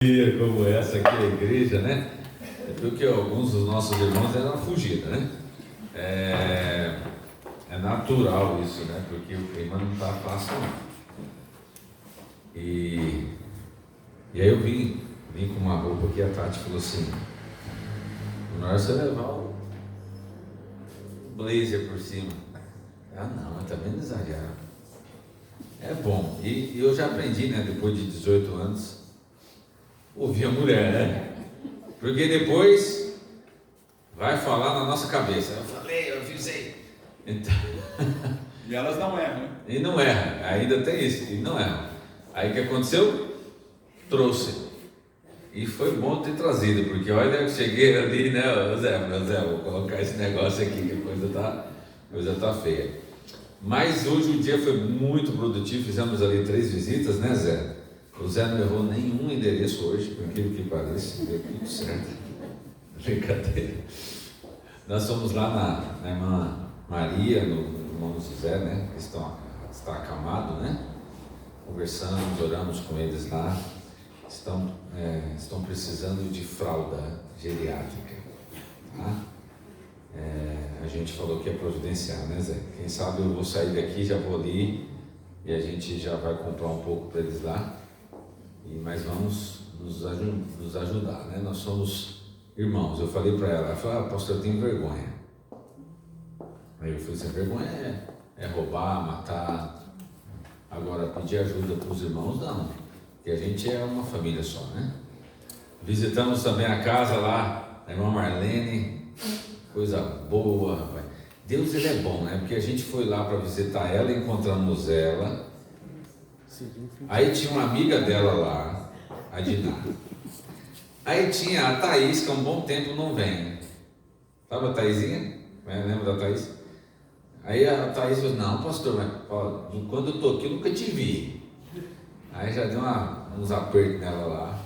Como essa aqui é a igreja, né? Porque alguns dos nossos irmãos eram fugida, né? É natural isso, né? Porque o clima não está fácil, não. E aí eu vim com uma roupa que a Tati falou assim: na hora você levar o blazer por cima. Ah, não, mas tá bem exagerado. É bom. E eu já aprendi, né? Depois de 18 anos. Ouvir a mulher, né? Porque depois vai falar na nossa cabeça. Eu falei, eu avisei. Então... E elas não erram, né? E não erra, ainda tem isso, e não erra. Aí o que aconteceu? Trouxe. E foi bom ter trazido, porque olha, eu cheguei ali, né, Zé, vou colocar esse negócio aqui, que a coisa tá feia. Mas hoje o dia foi muito produtivo, fizemos ali 3 visitas, né, Zé? O Zé não errou nenhum endereço hoje, por aquilo que parece, deu tudo certo. Brincadeira. Nós fomos lá na irmã Maria, no irmão José, né? Que está acamado, né? Conversamos, oramos com eles lá. Estão precisando de fralda geriátrica. Tá? A gente falou que ia providenciar, né, Zé? Quem sabe eu vou sair daqui, já vou ali e a gente já vai comprar um pouco para eles lá. Mas vamos nos ajudar, né? Nós somos irmãos. Eu falei para ela falou, pastor, eu tenho vergonha. Aí eu falei assim, vergonha é roubar, matar. Agora, pedir ajuda para os irmãos, não. Porque a gente é uma família só, né? Visitamos também a casa lá, da irmã Marlene. Coisa boa, rapaz. Deus, ele é bom, né? Porque a gente foi lá para visitar ela, encontramos ela. Aí tinha uma amiga dela lá, a Diná. Aí tinha a Thaís, que há um bom tempo não vem. Sabe a Thaisinha? Lembra da Thaís? Aí a Thaís falou, não, pastor, mas quando eu estou aqui eu nunca te vi. Aí já deu uns apertos nela lá,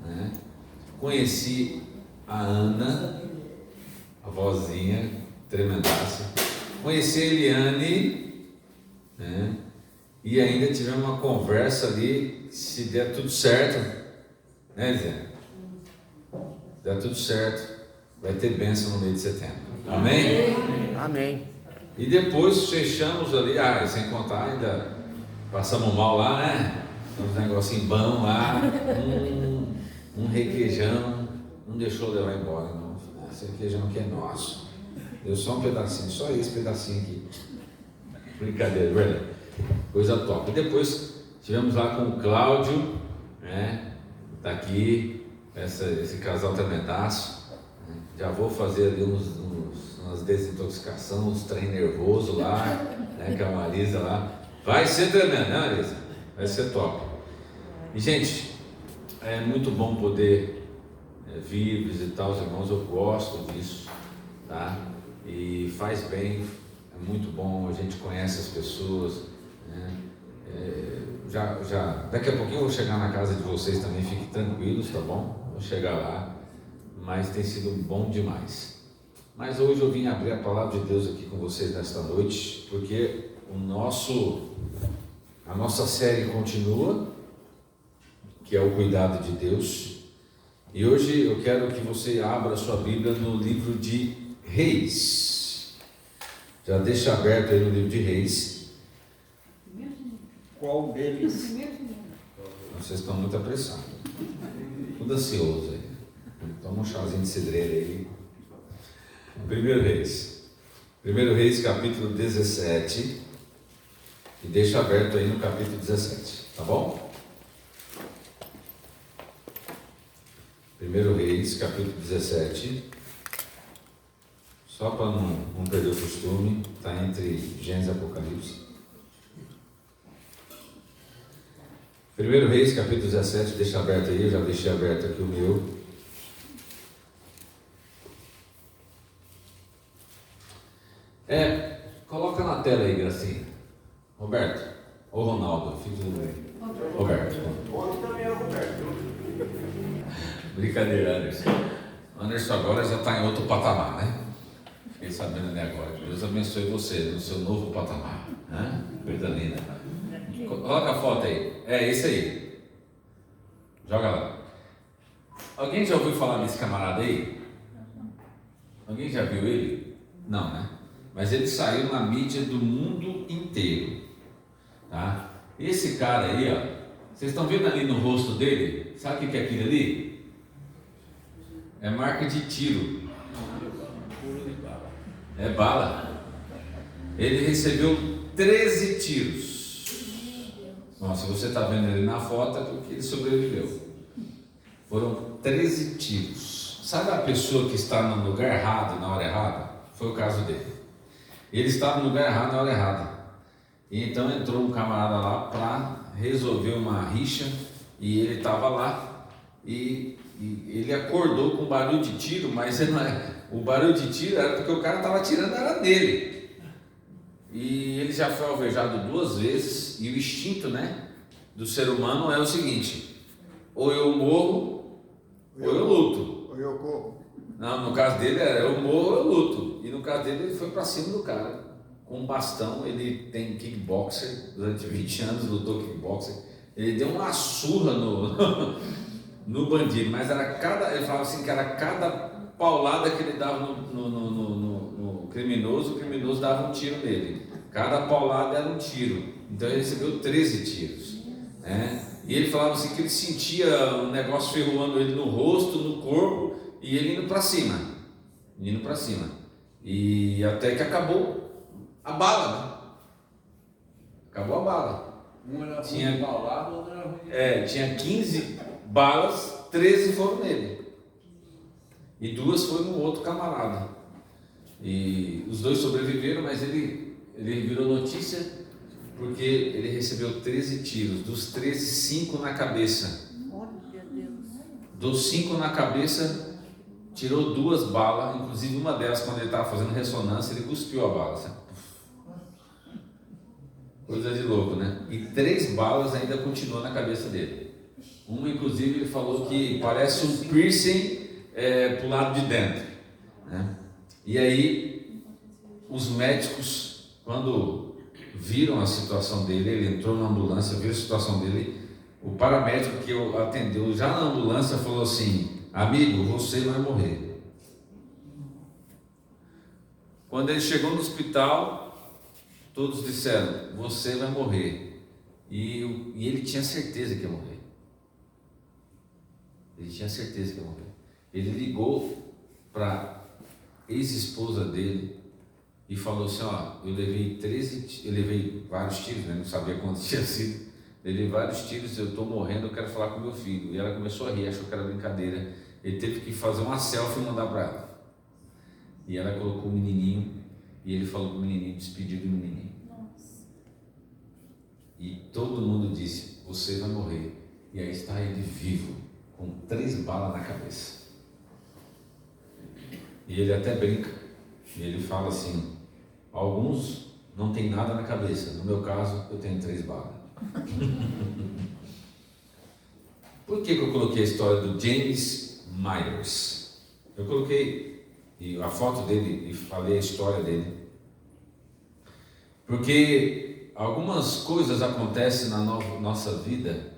né? Conheci a Ana, a vozinha, tremendaça. Conheci a Eliane, né? E ainda tivemos uma conversa ali, se der tudo certo, né, Zé? Se der tudo certo, vai ter bênção no mês de setembro. Amém? Amém. E depois fechamos ali, sem contar, ainda passamos mal lá, né? Uns negocinhos bons lá, um requeijão, não deixou levar embora, não. Esse requeijão aqui é nosso. Deu só um pedacinho, só esse pedacinho aqui. Brincadeira, verdade? Coisa top. E depois estivemos lá com o Cláudio, né? Tá aqui, esse casal tremendaço. Né? Já vou fazer ali umas desintoxicação, uns trem nervoso lá, né? Com a Marisa lá. Vai ser tremendo, né, Marisa? Vai ser top. E, gente, é muito bom poder vir visitar os irmãos, eu gosto disso, tá? E faz bem, é muito bom, a gente conhece as pessoas. Daqui a pouquinho eu vou chegar na casa de vocês também, fiquem tranquilos, tá bom? Vou chegar lá, mas tem sido bom demais. Mas hoje eu vim abrir a palavra de Deus aqui com vocês nesta noite, porque a nossa série continua, que é o cuidado de Deus, e hoje eu quero que você abra a sua Bíblia no livro de Reis. Já deixa aberto aí no livro de Reis. Qual deles? Vocês estão muito apressados, tudo ansioso aí. Toma um chazinho de cidreira aí. Primeiro Reis, capítulo 17. E deixa aberto aí no capítulo 17, tá bom? Primeiro Reis, capítulo 17. Só para não perder o costume, está entre Gênesis e Apocalipse. 1 Reis, capítulo 17, deixa aberto aí, eu já deixei aberto aqui o meu. Coloca na tela aí, Gracinha. Roberto, ou Ronaldo, filho do Roberto. Outro também é o Roberto. Brincadeira, Anderson. Anderson agora já está em outro patamar, né? Fiquei sabendo ali agora. Deus abençoe você no seu novo patamar. Coisa linda. Coloca a foto aí. É esse aí. Joga lá. Alguém já ouviu falar desse camarada aí? Alguém já viu ele? Não, né? Mas ele saiu na mídia do mundo inteiro, tá? Esse cara aí, ó, vocês estão vendo ali no rosto dele? Sabe o que é aquilo ali? É marca de tiro. É bala. Ele recebeu 13 tiros. Bom, se você está vendo ele na foto é porque ele sobreviveu. Foram 13 tiros. Sabe a pessoa que está no lugar errado na hora errada? Foi o caso dele. Ele estava no lugar errado na hora errada. E então entrou um camarada lá para resolver uma rixa. E ele estava lá. E ele acordou com barulho de tiro, mas ele não é. O barulho de tiro era porque o cara estava atirando, era dele. E ele já foi alvejado 2 vezes. E o instinto, né, do ser humano é o seguinte: ou eu morro, ou eu luto. Ou eu corro. Não, no caso dele era eu morro ou eu luto. E no caso dele ele foi para cima do cara com um bastão. Ele tem kickboxer, durante 20 anos lutou kickboxer. Ele deu uma surra no bandido, mas era ele falava assim que era cada paulada que ele dava no criminoso, o criminoso dava um tiro nele. Cada paulada era um tiro. Então ele recebeu 13 tiros, né? E ele falava assim que ele sentia um negócio ferroando ele no rosto, no corpo, e ele indo para cima. E até que acabou a bala, né? Acabou a bala. Tinha 15 balas, 13 foram nele. E 2 foram no outro camarada. E os 2 sobreviveram, mas ele virou notícia porque ele recebeu 13 tiros. Dos 13, 5 na cabeça. Dos 5 na cabeça, tirou 2 balas. Inclusive uma delas, quando ele estava fazendo ressonância, ele cuspiu a bala, sabe? Coisa de louco, né? E 3 balas ainda continuam na cabeça dele. Uma, inclusive, ele falou que parece um piercing pro lado de dentro, né? E aí, os médicos, quando viram a situação dele, ele entrou na ambulância, viu a situação dele, o paramédico que o atendeu já na ambulância falou assim: amigo, você vai morrer. Quando ele chegou no hospital, todos disseram: você vai morrer. E ele tinha certeza que ia morrer. Ele ligou para ex-esposa dele e falou assim: ó, eu levei vários tiros, né? Não sabia quantos tinha sido. Levei vários tiros, eu estou morrendo, eu quero falar com meu filho. E ela começou a rir, achou que era brincadeira. Ele teve que fazer uma selfie e mandar para ela. E ela colocou o menininho e ele falou com o menininho, despediu do menininho. Nossa. E todo mundo disse: você vai morrer. E aí está ele vivo, com 3 balas na cabeça. E ele até brinca. E ele fala assim: alguns não tem nada na cabeça. No meu caso, eu tenho 3 balas. Por que eu coloquei a história do James Myers? Eu coloquei a foto dele e falei a história dele porque algumas coisas acontecem na nossa vida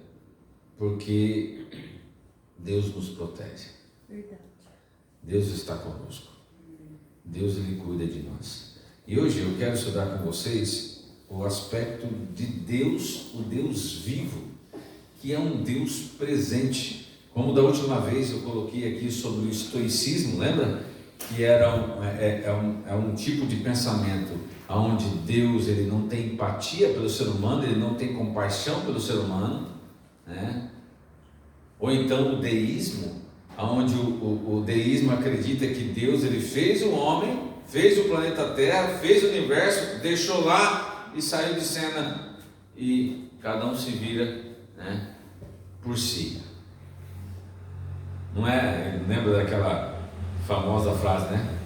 porque Deus nos protege. Verdade. Deus está conosco. Deus, Ele cuida de nós. E hoje eu quero estudar com vocês o aspecto de Deus, o Deus vivo, que é um Deus presente. Como da última vez eu coloquei aqui sobre o estoicismo, lembra? Que era um tipo de pensamento onde Deus ele não tem empatia pelo ser humano, ele não tem compaixão pelo ser humano, né? Ou então o deísmo, onde o deísmo acredita que Deus ele fez o homem, fez o planeta Terra, fez o universo, deixou lá e saiu de cena e cada um se vira, né, por si. Não é? Lembra daquela famosa frase, né?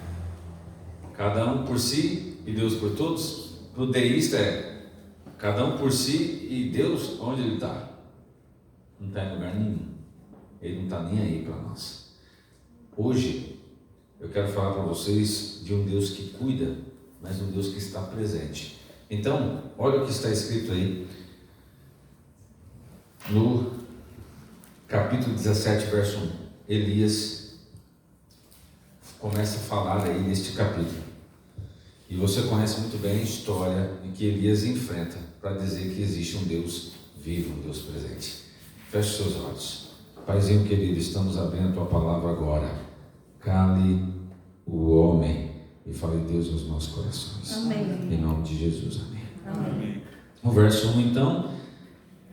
Cada um por si e Deus por todos. Para o deísta é cada um por si e Deus onde ele está? Não está em lugar nenhum. Ele não está nem aí para nós. Hoje eu quero falar para vocês de um Deus que cuida, mas um Deus que está presente. Então, olha o que está escrito aí no capítulo 17, verso 1. Elias começa a falar aí neste capítulo. E você conhece muito bem a história em que Elias enfrenta para dizer que existe um Deus vivo, um Deus presente. Feche seus olhos. Paizinho querido, estamos abrindo a tua palavra agora. Cale o homem e fale Deus nos nossos corações. Amém. Em nome de Jesus, amém. Amém. No verso 1, então,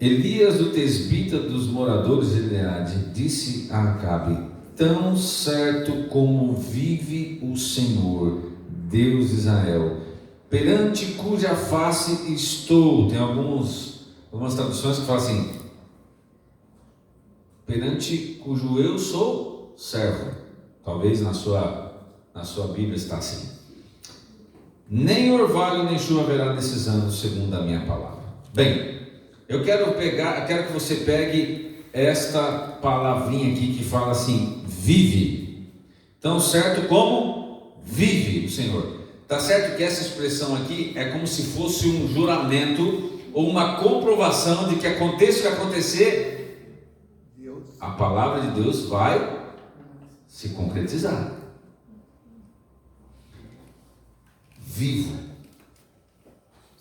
Elias, o tesbita dos moradores de Gileade, disse a Acabe: tão certo como vive o Senhor, Deus de Israel, perante cuja face estou. Tem algumas traduções que falam assim: perante cujo eu sou servo. Talvez na sua Bíblia está assim: nem orvalho nem chuva haverá nesses anos, segundo a minha palavra. Bem, eu quero que você pegue esta palavrinha aqui que fala assim: vive. Tão certo como vive o Senhor. Está certo que essa expressão aqui é como se fosse um juramento ou uma comprovação de que aconteça o que acontecer, a palavra de Deus vai se concretizar. Vivo,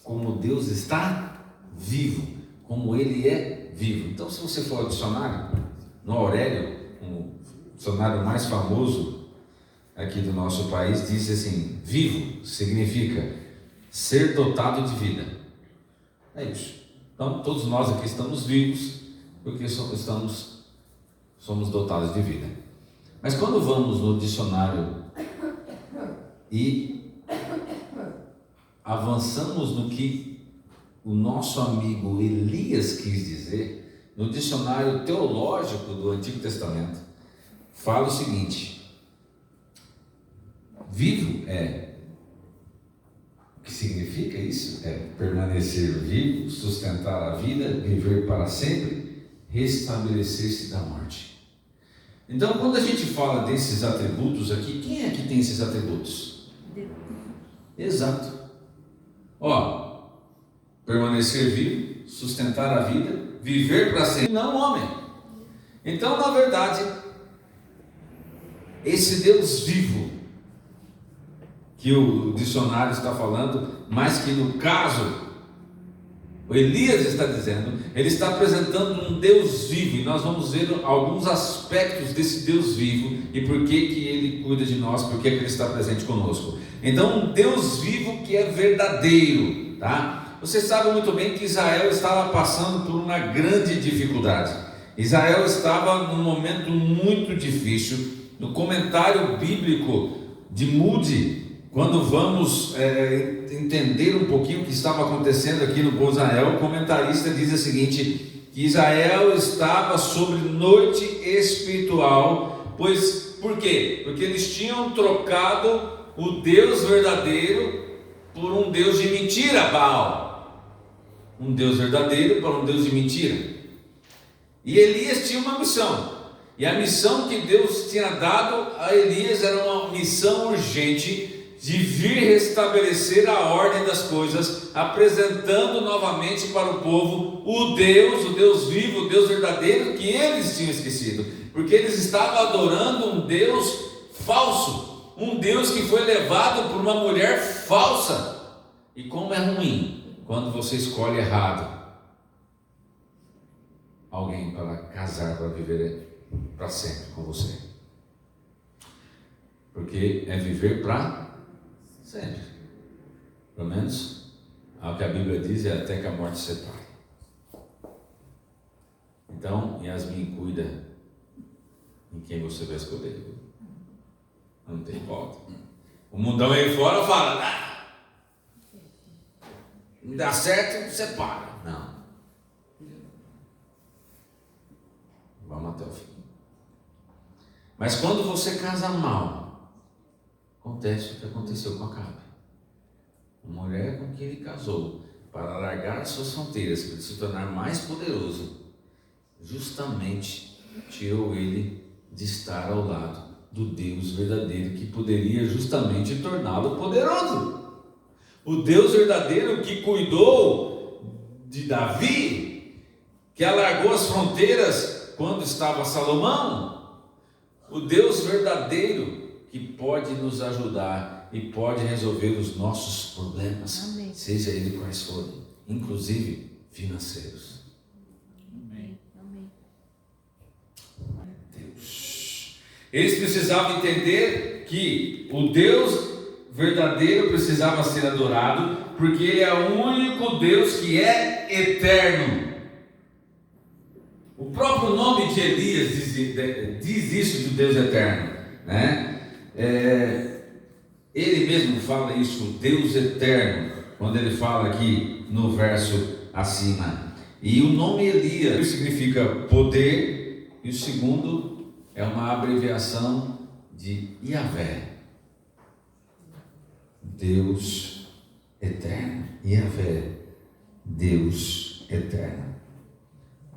como Deus está vivo, como Ele é vivo. Então, se você for ao dicionário, no Aurélio, um dicionário mais famoso aqui do nosso país, diz assim: vivo significa ser dotado de vida. É isso. Então, todos nós aqui estamos vivos porque somos dotados de vida. Mas quando vamos no dicionário e avançamos no que o nosso amigo Elias quis dizer, no dicionário teológico do Antigo Testamento, fala o seguinte: vivo o que significa isso? É permanecer vivo, sustentar a vida, viver para sempre, restabelecer-se da morte. Então, quando a gente fala desses atributos aqui, quem é que tem esses atributos? Exato. Permanecer vivo, sustentar a vida, viver para sempre, não o homem. Então, na verdade, esse Deus vivo que o dicionário está falando, mas que no caso o Elias está dizendo, ele está apresentando um Deus vivo, e nós vamos ver alguns aspectos desse Deus vivo e por que ele cuida de nós, por que ele está presente conosco. Então, um Deus vivo que é verdadeiro, tá? Você sabe muito bem que Israel estava passando por uma grande dificuldade. Israel estava num momento muito difícil. No comentário bíblico de Moody, quando vamos entender um pouquinho o que estava acontecendo aqui no povo de Israel, o comentarista diz o seguinte: que Israel estava sobre noite espiritual. Pois, por quê? Porque eles tinham trocado o Deus verdadeiro por um Deus de mentira, Baal. Um Deus verdadeiro para um Deus de mentira. E Elias tinha uma missão. E a missão que Deus tinha dado a Elias era uma missão urgente de vir restabelecer a ordem das coisas, apresentando novamente para o povo o Deus vivo, o Deus verdadeiro que eles tinham esquecido, porque eles estavam adorando um Deus falso, um Deus que foi levado por uma mulher falsa. E como é ruim quando você escolhe errado alguém para casar, para viver para sempre com você, porque é viver para sempre, pelo menos o que a Bíblia diz é até que a morte separe. Então, Yasmin, cuida em quem você vai escolher. Não tem volta. O mundão aí fora fala: não dá certo, separa. Não, vamos até o fim. Mas quando você casa mal, acontece o que aconteceu com Acabe. A mulher com quem ele casou, para largar as suas fronteiras, para se tornar mais poderoso, justamente tirou ele de estar ao lado do Deus verdadeiro, que poderia justamente torná-lo poderoso. O Deus verdadeiro que cuidou de Davi, que alargou as fronteiras quando estava Salomão. O Deus verdadeiro que pode nos ajudar e pode resolver os nossos problemas, Amém. seja ele quais forem, inclusive financeiros. Amém. Amém. Deus. Eles precisavam entender que o Deus verdadeiro precisava ser adorado, porque Ele é o único Deus que é eterno. O próprio nome de Elias diz isso de Deus eterno, né? Ele mesmo fala isso, Deus eterno, quando ele fala aqui no verso acima. E o nome Elias significa poder, e o segundo é uma abreviação de Yahvé, Deus eterno. Yahvé, Deus eterno.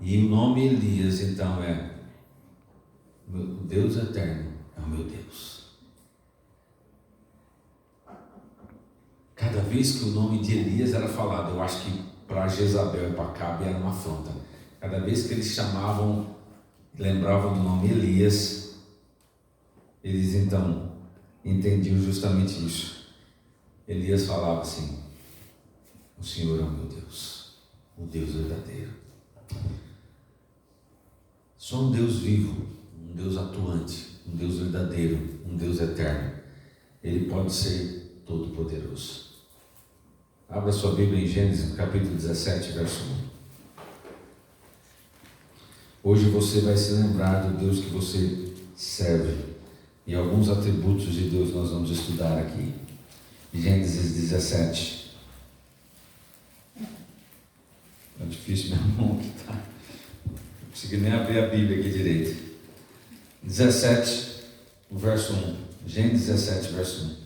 E o nome Elias então é o Deus eterno, é o meu Deus. Cada vez que o nome de Elias era falado, eu acho que para Jezabel e para Acabe era uma afronta. Cada vez que eles chamavam, lembravam do nome Elias, eles então entendiam justamente isso. Elias falava assim: o Senhor é o meu Deus, o Deus verdadeiro. Só um Deus vivo, um Deus atuante, um Deus verdadeiro, um Deus eterno. Ele pode ser todo-poderoso. Abra sua Bíblia em Gênesis, capítulo 17, verso 1. Hoje você vai se lembrar do Deus que você serve. E alguns atributos de Deus nós vamos estudar aqui. Gênesis 17. Está difícil minha mão aqui, tá? Não consegui nem abrir a Bíblia aqui direito. 17, o verso 1. Gênesis 17, verso 1.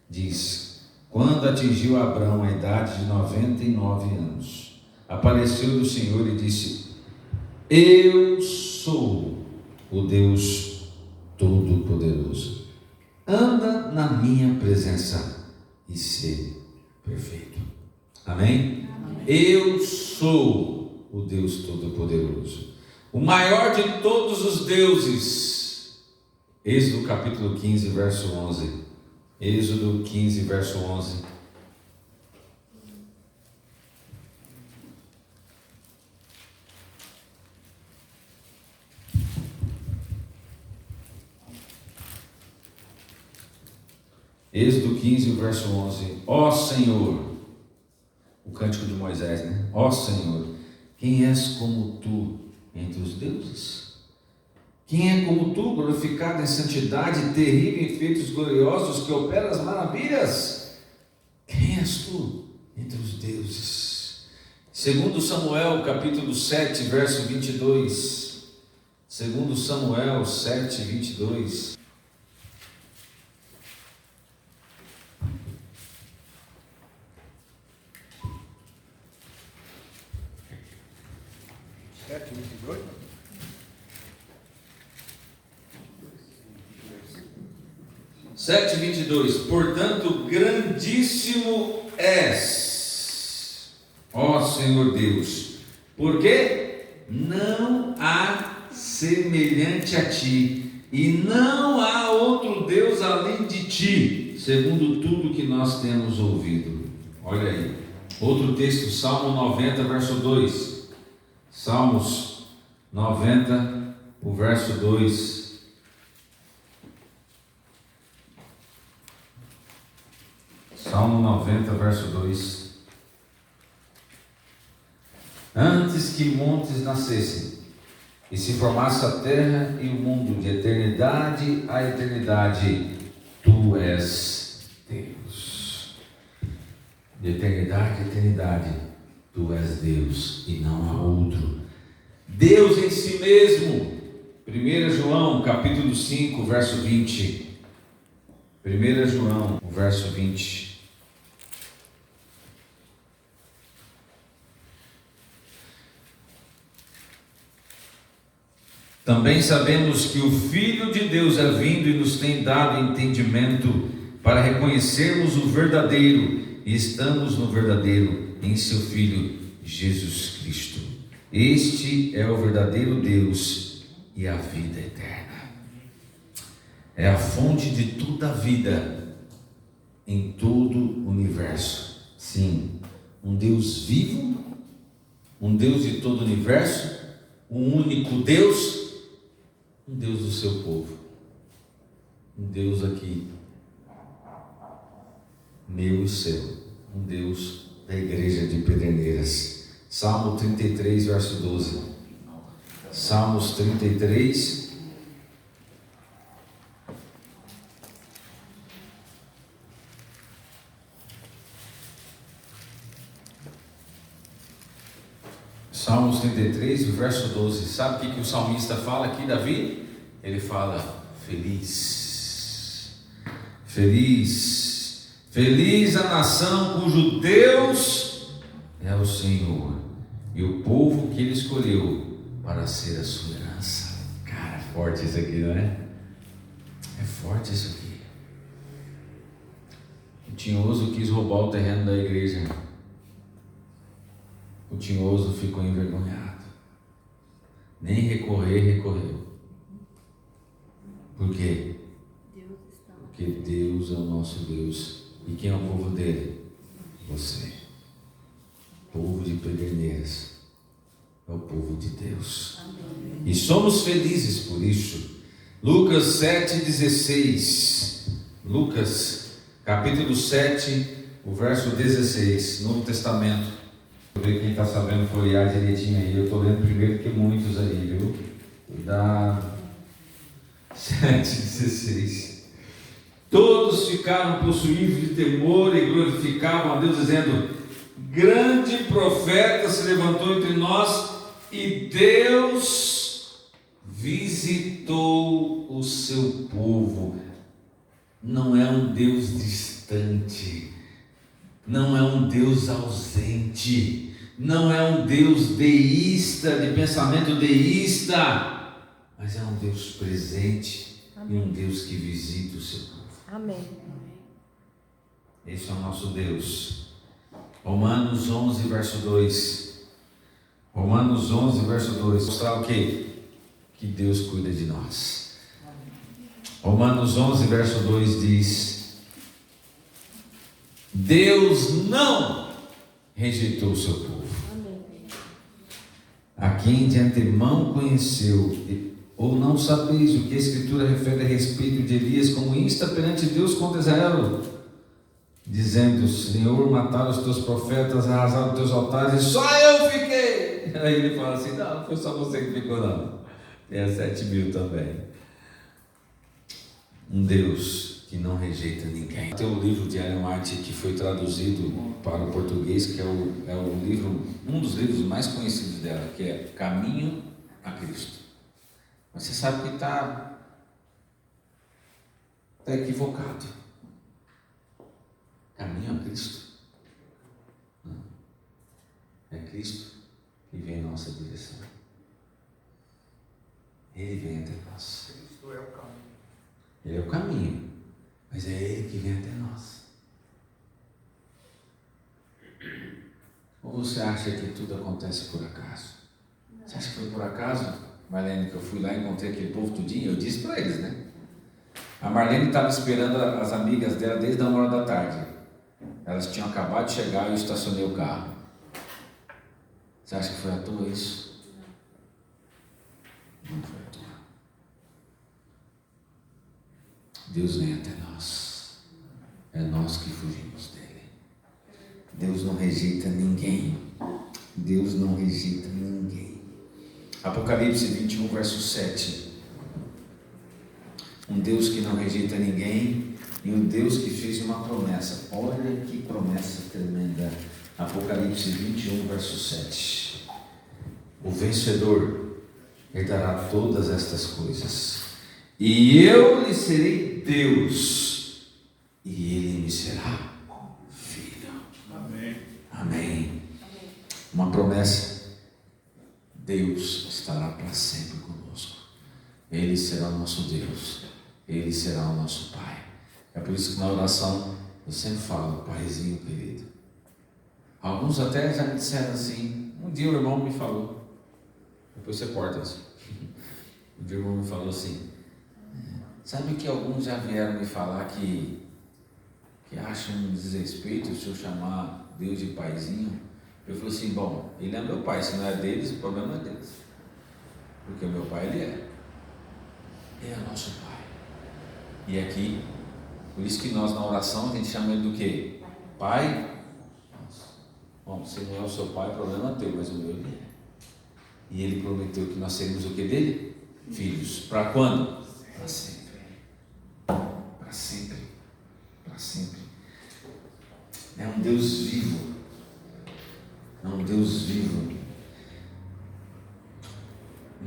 Diz: quando atingiu Abrão a idade de 99 anos, apareceu do Senhor e disse: eu sou o Deus Todo-Poderoso. Anda na minha presença e ser perfeito. Amém? Amém. Eu sou o Deus Todo-Poderoso, o maior de todos os deuses. Êxodo capítulo 15, verso 11. Êxodo 15, verso 11. Êxodo 15, verso 11. Ó Senhor, o cântico de Moisés, né? Ó Senhor, quem és como tu entre os deuses? Quem é como tu, glorificado em santidade, terrível em feitos gloriosos, que opera as maravilhas? Quem és tu entre os deuses? Segundo Samuel, capítulo 7, verso 22. Segundo Samuel 7, 22. Sete, 22. Portanto, grandíssimo és, ó Senhor Deus, porque não há semelhante a ti, e não há outro Deus além de ti, segundo tudo que nós temos ouvido. Olha aí, outro texto, Salmo 90, verso 2. Salmos 90, o verso 2. Salmo 90, verso 2. Antes que montes nascessem, e se formasse a terra e o mundo, de eternidade a eternidade, tu és Deus. De eternidade a eternidade, tu és Deus, e não há outro. Deus em si mesmo. 1 João, capítulo 5, verso 20. 1 João, o verso 20. Também sabemos que o Filho de Deus é vindo e nos tem dado entendimento para reconhecermos o verdadeiro, e estamos no verdadeiro, em seu Filho Jesus Cristo. Este é o verdadeiro Deus e a vida eterna. é a fonte de toda a vida em todo o universo. Sim, um Deus vivo, um Deus de todo o universo, um único Deus, um Deus do seu povo, um Deus aqui, meu e seu, um Deus da igreja de Pederneiras. Salmo 33, verso 12. Salmos 33. Salmos 33, verso 12. Sabe o que o salmista fala aqui, Davi? Ele fala: feliz, feliz, feliz a nação cujo Deus é o Senhor, e o povo que ele escolheu para ser a sua herança. Cara, forte isso aqui, não é? É forte isso aqui. O tinhoso quis roubar o terreno da igreja. O tinhoso ficou envergonhado. Nem recorreu. Por quê? Porque Deus é o nosso Deus. E quem é o povo dele? Você. Povo de Pederneiras. É o povo de Deus. Amém. E somos felizes por isso. Lucas 7,16. Lucas, capítulo 7, o verso 16. Novo Testamento. Vou ver quem está sabendo folhear direitinho aí. Eu estou lendo primeiro que muitos aí, viu? Cuidado. 7,16. Todos ficaram possuídos de temor e glorificavam a Deus, dizendo: grande profeta se levantou entre nós, e Deus visitou o seu povo. Não é um Deus distante, não é um Deus ausente, não é um Deus deísta, de pensamento deísta, mas é um Deus presente. Amém. E um Deus que visita o seu povo. Amém. Esse é o nosso Deus. Romanos 11, verso 2. Romanos 11, verso 2. Mostrar o quê? Que Deus cuida de nós. Romanos 11, verso 2 diz: Deus não rejeitou o seu povo, a quem de antemão conheceu. Ou não sabeis o que a Escritura refere a respeito de Elias, como insta perante Deus contra Israel, dizendo: Senhor, mataram os teus profetas, arrasaram os teus altares, e só eu fiquei. Aí ele fala assim: não foi só você que ficou, não, tem 7.000 também. Um Deus que não rejeita ninguém. Tem um livro de Ellen White que foi traduzido para o português, que é o livro, um dos livros mais conhecidos dela, que é Caminho a Cristo. Mas você sabe que está equivocado. Caminho a Cristo. Não. É Cristo que vem em nossa direção. Ele vem até nós. Cristo é o caminho. Ele é o caminho, mas é Ele que vem até nós. Ou você acha que tudo acontece por acaso? Você acha que foi por acaso, Marlene, que eu fui lá e encontrei aquele povo tudinho? Eu disse para eles, né? A Marlene estava esperando as amigas dela desde a 1h da tarde. Elas tinham acabado de chegar e eu estacionei o carro. Você acha que foi à toa isso? Não foi à toa. Deus vem até nós. É nós que fugimos dele. Deus não rejeita ninguém. Deus não rejeita ninguém. Apocalipse 21, verso 7. Um Deus que não rejeita ninguém e um Deus que fez uma promessa. Olha que promessa tremenda. Apocalipse 21, verso 7. O vencedor herdará todas estas coisas, e eu lhe serei Deus, e ele me será filho. Amém. Amém. Uma promessa. Deus estará para sempre conosco. Ele será o nosso Deus. Ele será o nosso Pai. É por isso que na oração eu sempre falo: Paizinho querido. Alguns até já me disseram assim. Um dia o irmão me falou. Depois você corta isso. Um dia o irmão me falou assim: Sabe que alguns já vieram me falar que acham um desrespeito se eu chamar Deus de paizinho? Eu falei assim, bom, ele é meu pai, se não é deles, o problema é deles. Porque o meu pai, ele é nosso pai. E aqui, por isso que nós na oração a gente chama ele do quê? Pai. Bom, se não é o seu pai, o problema é teu, mas o meu ele é. E ele prometeu que nós seremos o que dele? Filhos. Para quando? Para sempre. Para sempre. Para sempre. É um Deus vivo. É um Deus vivo.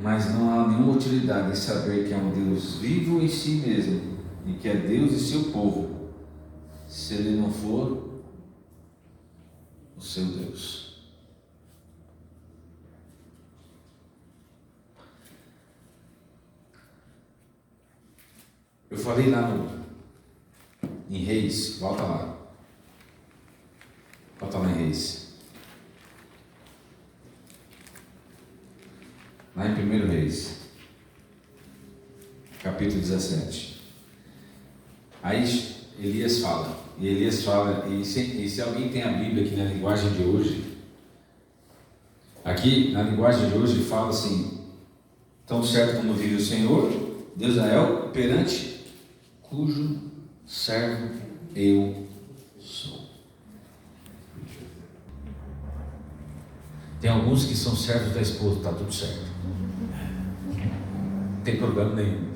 Mas não há nenhuma utilidade em saber que é um Deus vivo em si mesmo e que é Deus e seu povo, se ele não for o seu Deus. Eu falei lá em Reis, volta lá em Reis, lá em 1 Reis, capítulo 17. Aí Elias fala, e se alguém tem a Bíblia aqui na linguagem de hoje, aqui na linguagem de hoje fala assim: tão certo como vive o Senhor, Deus de Israel, perante cujo servo eu sou. Tem alguns que são servos da esposa, está tudo certo, não tem problema nenhum.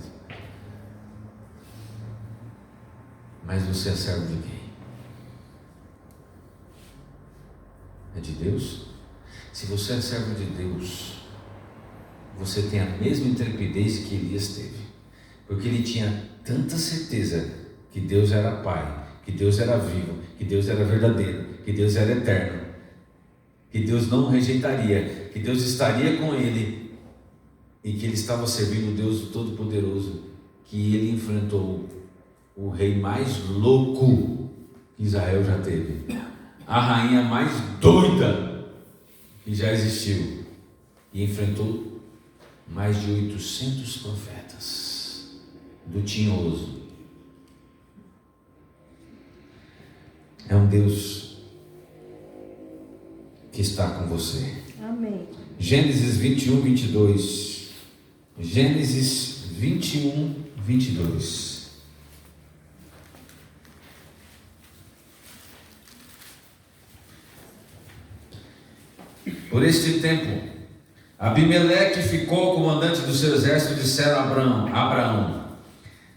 Mas você é servo de quem? É de Deus? Se você é servo de Deus, você tem a mesma intrepidez que Elias teve, porque ele tinha tanta certeza que Deus era Pai, que Deus era vivo, que Deus era verdadeiro, que Deus era eterno, que Deus não o rejeitaria, que Deus estaria com ele e que ele estava servindo o Deus Todo-Poderoso, que ele enfrentou o rei mais louco que Israel já teve, a rainha mais doida que já existiu, e enfrentou mais de 800 profetas do tinhoso. É um Deus que está com você. Amém. Gênesis 21, 22. Gênesis 21, 22. Por este tempo, Abimeleque ficou comandante do seu exército e disseram a Abraão: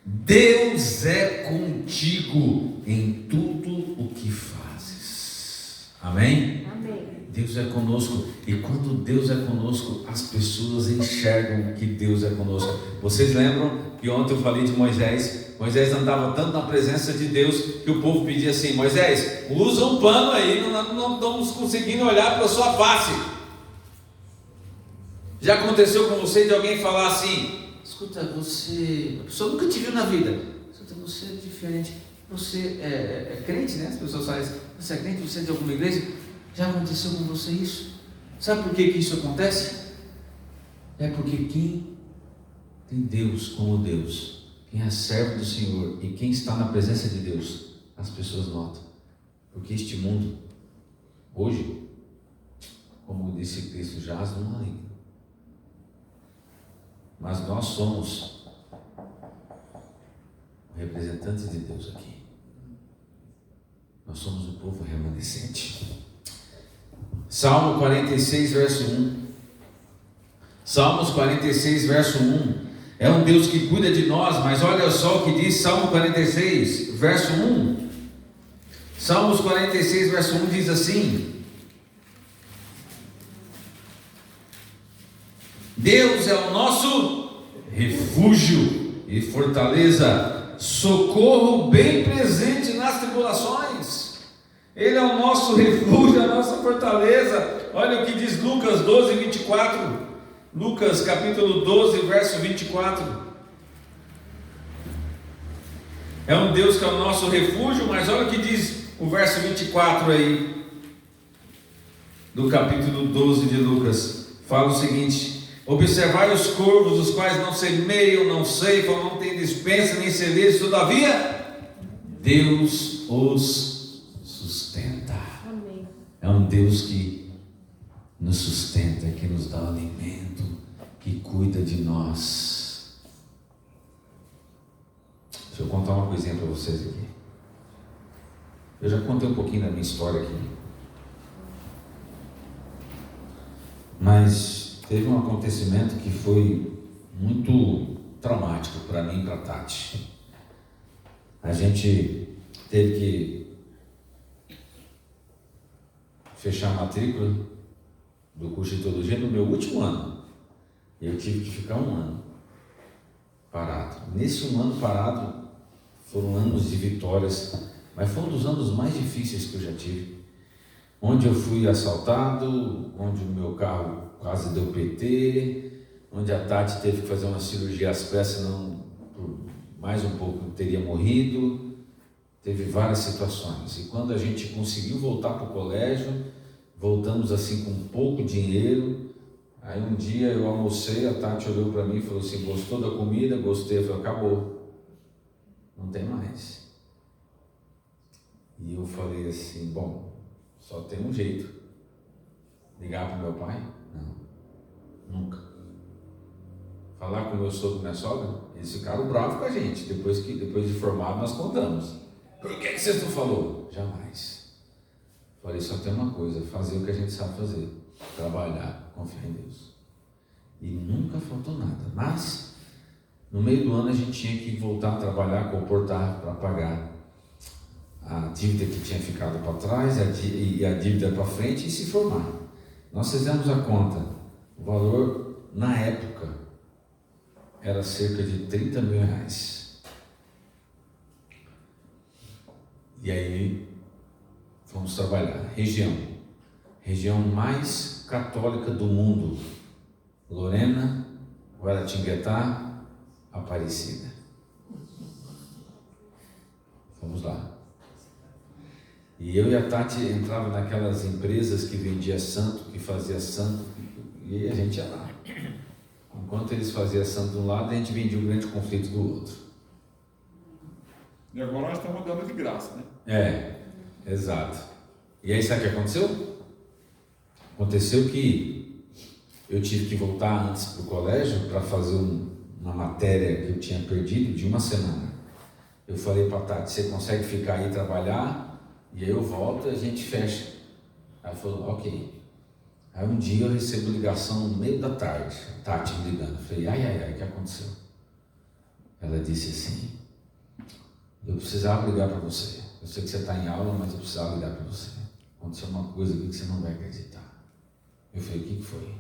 Deus é contigo em tudo o que fazes. Amém? Amém. Deus é conosco, e quando Deus é conosco, as pessoas enxergam que Deus é conosco. Vocês lembram que ontem eu falei de Moisés? Moisés andava tanto na presença de Deus que o povo pedia assim: Moisés, usa um pano aí, não estamos conseguindo olhar para a sua face. Já aconteceu com você de alguém falar assim: escuta, você, a pessoa nunca te viu na vida, escuta, você é diferente, você é crente, né? As pessoas falam assim: você é crente, você é de alguma igreja? Já aconteceu com você isso? Sabe por que isso acontece? É porque quem tem Deus como Deus, quem é servo do Senhor e quem está na presença de Deus, as pessoas notam. Porque este mundo, hoje, como disse Cristo, jaz no maligno. Mas nós somos representantes de Deus aqui. Nós somos o povo remanescente. Salmo 46, verso 1. Salmos 46, verso 1. É um Deus que cuida de nós, mas olha só o que diz Salmo 46, verso 1. Salmos 46, verso 1 diz assim: Deus é o nosso refúgio e fortaleza, socorro bem presente nas tribulações. Ele é o nosso refúgio, a nossa fortaleza. Olha o que diz Lucas 12, 24. Lucas capítulo 12, verso 24. É um Deus que é o nosso refúgio, mas olha o que diz o verso 24 aí, do capítulo 12 de Lucas. Fala o seguinte: observai os corvos, os quais não semeiam, não ceifam, não têm eles pensam nem celeiros, todavia, Deus os sustenta. Amém. É um Deus que nos sustenta, que nos dá alimento, que cuida de nós. Deixa eu contar uma coisinha para vocês aqui. Eu já contei um pouquinho da minha história aqui. Mas teve um acontecimento que foi muito traumático para mim e para a Tati. A gente teve que fechar a matrícula do curso de teologia no meu último ano. Eu tive que ficar um ano parado. Nesse um ano parado, foram anos de vitórias, mas foi um dos anos mais difíceis que eu já tive. Onde eu fui assaltado, onde o meu carro quase deu PT, onde a Tati teve que fazer uma cirurgia às pressas, não, por mais um pouco teria morrido. Teve várias situações. E quando a gente conseguiu voltar para o colégio, voltamos assim com pouco dinheiro. Aí um dia eu almocei, a Tati olhou para mim e falou assim: gostou da comida? Gostei. Eu falei: acabou, não tem mais. E eu falei assim: bom, só tem um jeito. Ligar para o meu pai? Não, nunca. Falar com o meu sogro e minha sogra? Eles ficaram bravos com a gente. Depois de formado nós contamos. Por que vocês não falou? Jamais. Falei: só tem uma coisa, fazer o que a gente sabe fazer. Trabalhar, confiar em Deus. E nunca faltou nada. Mas, no meio do ano a gente tinha que voltar a trabalhar, comportar para pagar a dívida que tinha ficado para trás e a dívida para frente e se formar. Nós fizemos a conta. O valor, na época, era cerca de 30 mil reais. E aí, fomos trabalhar. Região mais católica do mundo. Lorena, Guaratinguetá, Aparecida. Fomos lá. E eu e a Tati entrava naquelas empresas que vendia santo, que fazia santo, e a gente ia lá. Enquanto eles faziam santo de um lado, a gente vendia um grande conflito do outro. E agora nós estamos dando de graça, né? É, exato. E aí sabe o que aconteceu? Aconteceu que eu tive que voltar antes para o colégio para fazer uma matéria que eu tinha perdido de uma semana. Eu falei para a Tati: você consegue ficar aí e trabalhar? E aí eu volto e a gente fecha. Aí ela falou: ok. Aí um dia eu recebo ligação no meio da tarde, a Tati me ligando. Eu falei: ai, o que aconteceu? Ela disse assim: eu precisava ligar para você. Eu sei que você está em aula, mas eu precisava ligar para você. Aconteceu uma coisa aqui que você não vai acreditar. Eu falei: o que foi?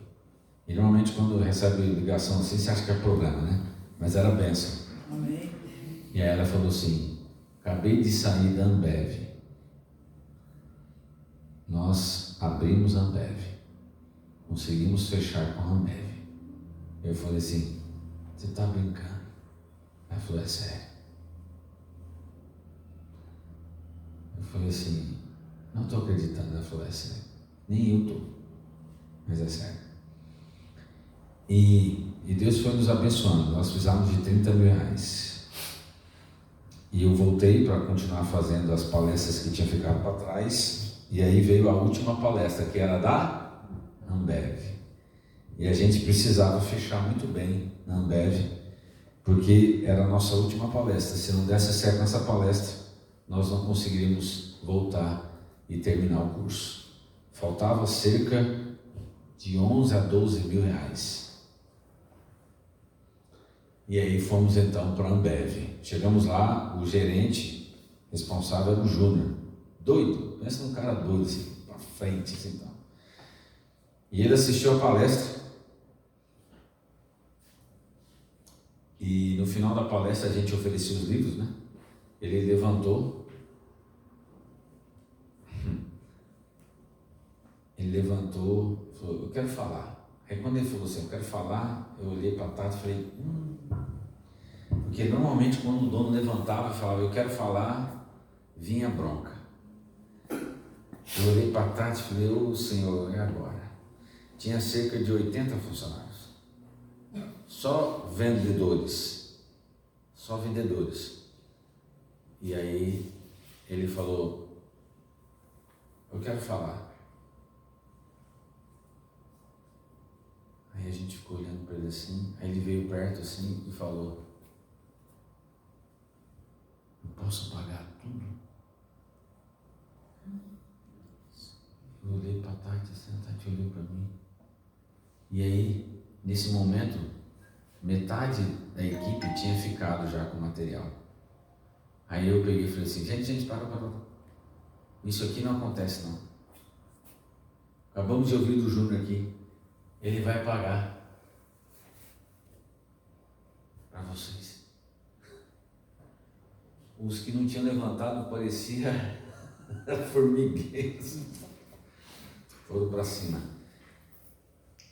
E normalmente quando recebe ligação assim, você acha que é problema, né? Mas era bênção. Amém. E aí ela falou assim: acabei de sair da Ambev. Nós abrimos a Ambev. Conseguimos fechar com a Ambev. Eu falei assim: você está brincando? Ela falou: é sério. Eu falei assim: não estou acreditando. Ela falou: é sério. Nem eu estou, mas é sério. E Deus foi nos abençoando. Nós precisávamos de 30 mil reais. E eu voltei para continuar fazendo as palestras que tinha ficado para trás. E aí veio a última palestra, que era da Ambev. E a gente precisava fechar muito bem na Ambev, porque era a nossa última palestra. Se não desse certo nessa palestra, nós não conseguiríamos voltar e terminar o curso. Faltava cerca de 11 a 12 mil reais. E aí fomos então para a Ambev. Chegamos lá, o gerente responsável era o Júnior. Doido, pensa num cara doido assim, para frente assim, então. E ele assistiu a palestra. E no final da palestra a gente oferecia os livros, né? Ele levantou. Falou: eu quero falar. Aí quando ele falou assim: eu quero falar, eu olhei para a Tati e falei: Porque normalmente quando o dono levantava e falava: eu quero falar, vinha bronca. Eu olhei para a Tati e falei: ô Senhor, é agora. Tinha cerca de 80 funcionários. Só vendedores. só vendedores. E aí ele falou, eu quero falar. Aí a gente ficou olhando para ele assim, aí ele veio perto assim e falou, eu posso pagar tudo? Eu olhei para a Tati assim, a Tati olhou para mim. E aí, nesse momento, metade da equipe tinha ficado já com o material. Aí eu peguei e falei assim, gente, para. Isso aqui não acontece não. Acabamos de ouvir do Júnior aqui. Ele vai pagar para vocês. Os que não tinham levantado parecia formigueiros. Foram para cima.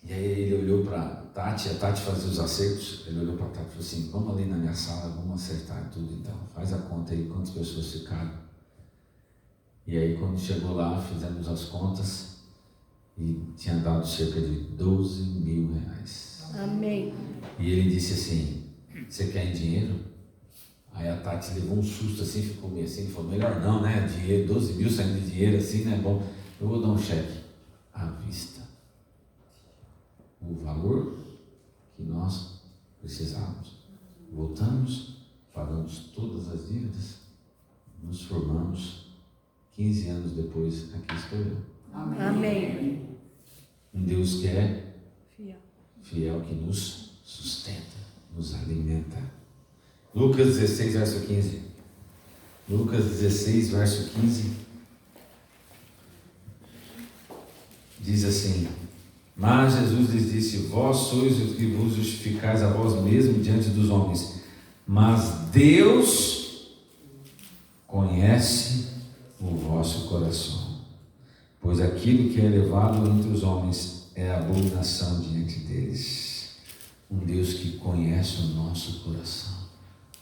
E aí ele olhou para a Tati fazia os acertos. Ele olhou para a Tati e falou assim, vamos ali na minha sala, vamos acertar tudo então. Faz a conta aí, quantas pessoas ficaram. E aí quando chegou lá, fizemos as contas. E tinha dado cerca de 12 mil reais. Amém. E ele disse assim, você quer em dinheiro? Aí a Tati levou um susto assim, ficou meio assim, falou, melhor não, né? Dinheiro, 12 mil saindo de dinheiro assim, né? Bom, eu vou dar um cheque à vista. O valor que nós precisávamos. Voltamos, pagamos todas as dívidas, nos formamos, 15 anos depois, aqui estou eu. Amém. Um Deus que é Fiel. que nos sustenta, nos alimenta. Lucas 16, verso 15. Lucas 16, verso 15. Diz assim, mas Jesus lhes disse, vós sois os que vos justificais a vós mesmos diante dos homens, mas Deus conhece o vosso coração. Pois aquilo que é elevado entre os homens é abominação diante deles. Um Deus que conhece o nosso coração.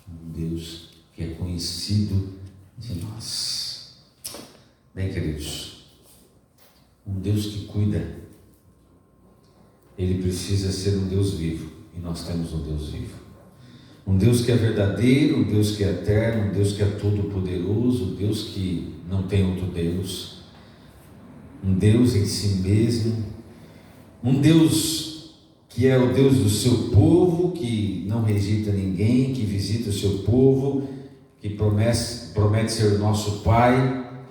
Um Deus que é conhecido de nós. Bem, queridos, um Deus que cuida, ele precisa ser um Deus vivo. E nós temos um Deus vivo. Um Deus que é verdadeiro, um Deus que é eterno, um Deus que é todo-poderoso, um Deus que não tem outro Deus. Um Deus em si mesmo, um Deus que é o Deus do seu povo, que não rejeita ninguém, que visita o seu povo, que promete ser o nosso Pai,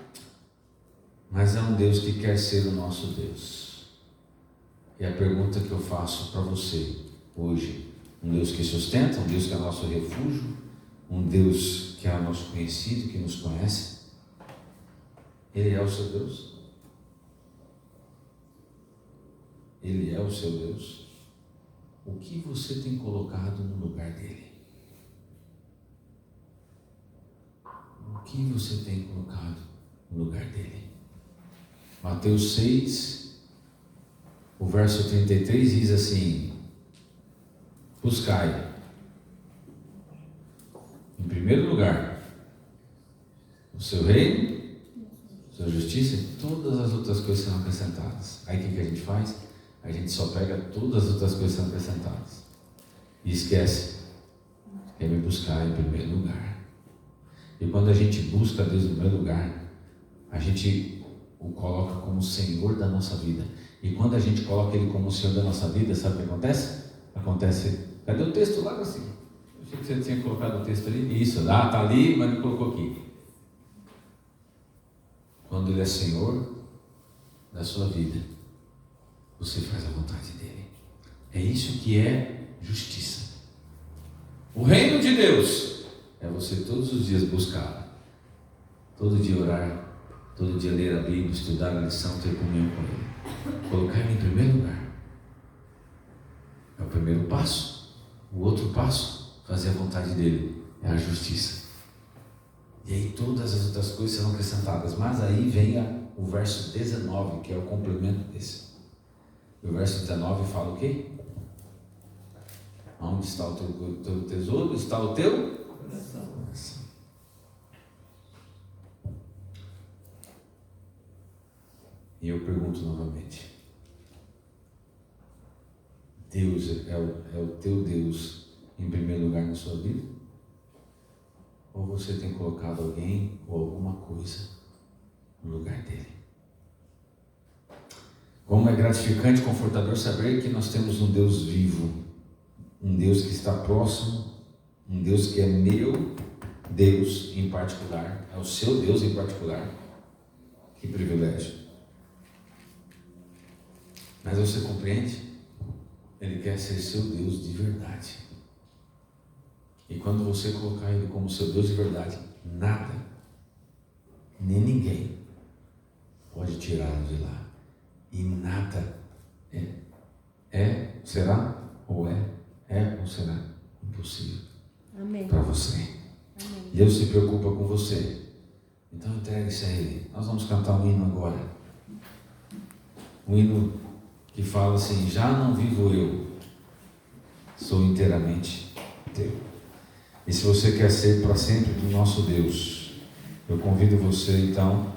mas é um Deus que quer ser o nosso Deus. E a pergunta que eu faço para você hoje, um Deus que sustenta, um Deus que é nosso refúgio, um Deus que é nosso conhecido, que nos conhece, Ele é o seu Deus? Ele é o seu Deus? O que você tem colocado no lugar dele? O que você tem colocado no lugar dele? Mateus 6, o verso 33 diz assim, buscai, em primeiro lugar, o seu reino, sua justiça, e todas as outras coisas serão acrescentadas. Aí o que a gente faz? A gente só pega todas as outras coisas que são acrescentadas e esquece que é me buscar em primeiro lugar. E quando a gente busca Deus em primeiro lugar, a gente o coloca como Senhor da nossa vida. E quando a gente coloca Ele como Senhor da nossa vida, sabe o que acontece? Cadê o texto lá assim? Eu achei que você tinha colocado o texto ali. Isso, está ali, mas não colocou aqui. Quando Ele é Senhor da sua vida, você faz a vontade dele. É isso que é justiça. O reino de Deus é você todos os dias buscar, todo dia orar, todo dia ler a Bíblia, estudar a lição, ter comunhão com Ele, colocar Ele em primeiro lugar. É o primeiro passo. O outro passo, fazer a vontade dele, é a justiça. E aí todas as outras coisas serão acrescentadas. Mas aí vem o verso 19, que é o complemento desse. O verso 19 fala o quê? Onde está o teu tesouro? Está o teu coração. E eu pergunto novamente: Deus é o teu Deus em primeiro lugar na sua vida? você tem colocado alguém ou alguma coisa no lugar dele. Como é gratificante e confortador saber que nós temos um Deus vivo, um Deus que está próximo, um Deus que é meu Deus em particular, é o seu Deus em particular. Que privilégio. Mas você compreende? Ele quer ser seu Deus de verdade. E quando você colocar Ele como seu Deus de verdade, nada, nem ninguém pode tirá-lo de lá. E nada será ou será impossível. Amém. Para você. Amém. Deus se preocupa com você. Então entregue-se a Ele. Nós vamos cantar um hino agora. Um hino que fala assim: já não vivo eu, sou inteiramente teu. E se você quer ser para sempre do nosso Deus, eu convido você então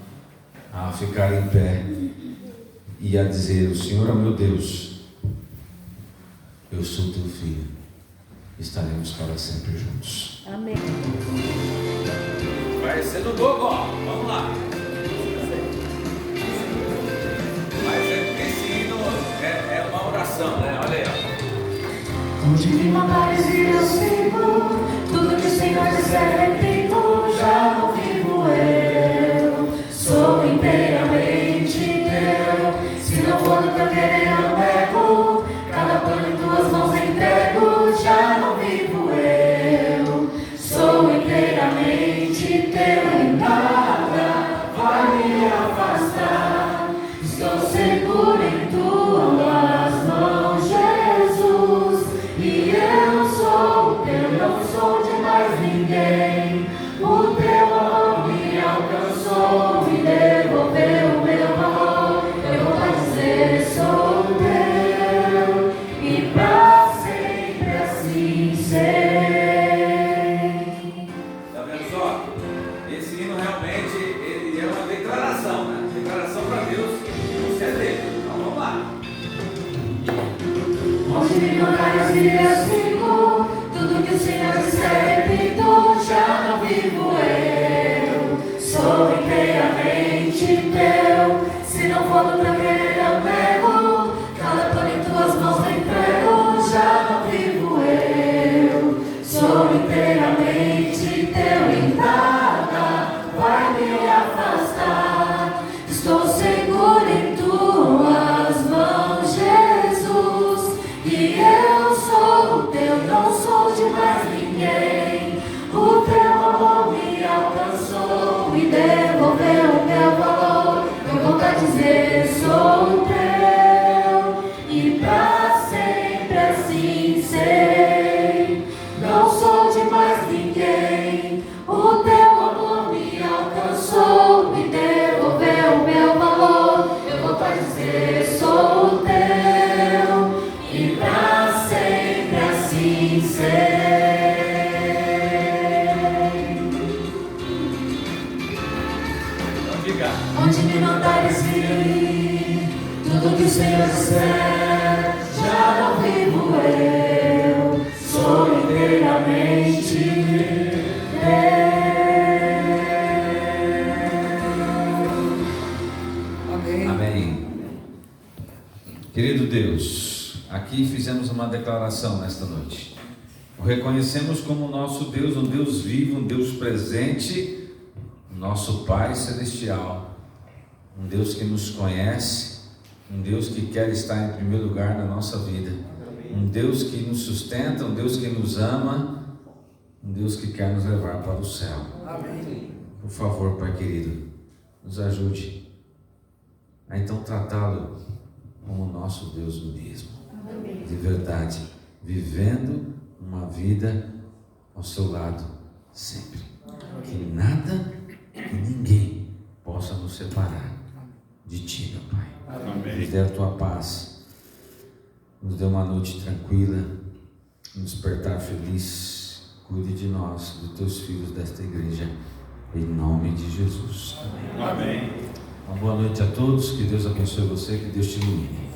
a ficar em pé e a dizer: o Senhor é meu Deus, eu sou teu filho, estaremos para sempre juntos. Amém. Vai ser no gogó, vamos lá. Mas esse hino é uma oração, né? Olha aí, ó. Onde me mandares ir eu sigo, tudo que o Senhor disser repito, já não vivo eu, sou inteiramente teu. Se não for do teu querer eu nego, cada plano em tuas mãos entrego, já não vivo eu, sou inteiramente teu. E nada vai me afastar, estou seguro em tuas mãos, Jesus. E eu sou teu, não sou de mais ninguém. O teu amor me alcançou, me devolveu o meu valor. Eu vou dizer: sou teu, e pra sempre assim serei. Tá vendo só? Esse hino realmente ele é uma declaração, né? Declaração para Deus. Você é dele. Então vamos lá. Onde me mandares ir eu sigo, tudo que o Senhor disser repito, já não vivo eu, sou inteiramente teu. Se não for do teu querer eu nego, cada plano em tuas mãos entrego, já não vivo eu, sou inteiramente teu. E nada vai me afastar, estou seguro em tuas mãos, Jesus. E eu sou teu, não sou de mais ninguém. O teu amor me alcançou, me devolveu o meu valor. Eu vou te dizer: sou teu, e pra sempre assim serei. Não sou de mais ninguém. O teu amor me alcançou, me devolveu o meu valor. Eu vou te dizer: sou teu, e pra sempre assim serei. Então diga. Onde me mandares ir, tudo que o Senhor disser, já não vivo eu, sou inteiramente teu. Amém. Querido Deus, aqui fizemos uma declaração nesta noite. O reconhecemos como nosso Deus, um Deus vivo, um Deus presente, nosso Pai Celestial, um Deus que nos conhece, um Deus que quer estar em primeiro lugar na nossa vida, um Deus que nos sustenta, um Deus que nos ama, um Deus que quer nos levar para o céu. Amém. Por favor, Pai querido, nos ajude a então tratá-lo como nosso Deus mesmo, de verdade, vivendo uma vida ao seu lado sempre. Que nada e ninguém possa nos separar de Ti, meu Pai. Amém. Nos dê a Tua paz, nos dê uma noite tranquila, um despertar feliz. Cuide de nós, dos Teus filhos desta igreja, em nome de Jesus. Amém. Amém. Uma boa noite a todos, que Deus abençoe você, que Deus te ilumine.